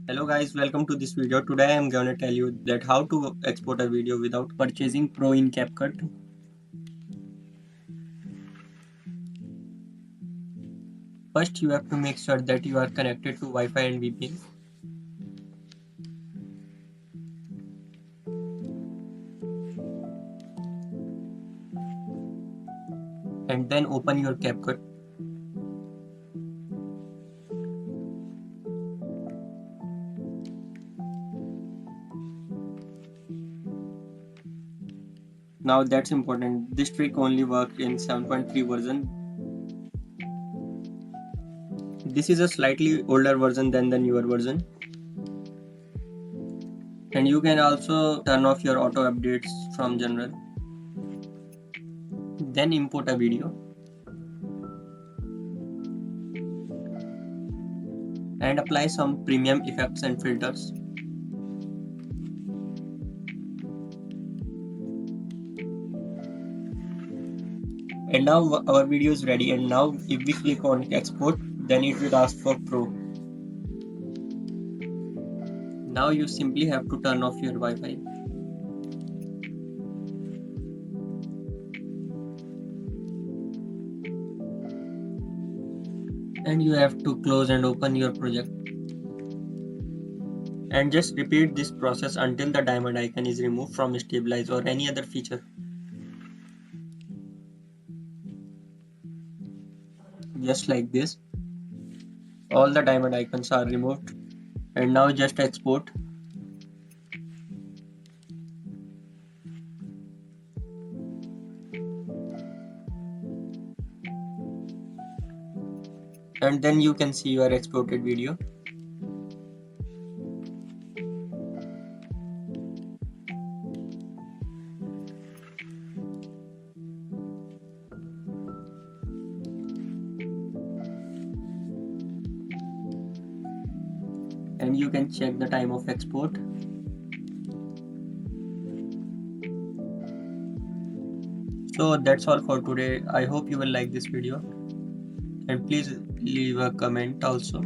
Hello guys, welcome to this video. Today I am going to tell you that how to export a video without purchasing Pro in Capcut. First you have to make sure that you are connected to Wi-Fi and VPN. And then open your Capcut. Now that's important. This trick only works in 7.3 version. This is a slightly older version than the newer version. And you can also turn off your auto updates from general. Then import a video. And apply some premium effects and filters. And now our video is ready, and now if we click on export, then it will ask for Pro. Now you simply have to turn off your Wi-Fi. And you have to close and open your project. And just repeat this process until the diamond icon is removed from stabilize or any other feature. Just like this. All the diamond icons are removed. And now just export. And then you can see your exported video. And you can check the time of export. So that's all for today. I hope you will like this video. And please leave a comment also.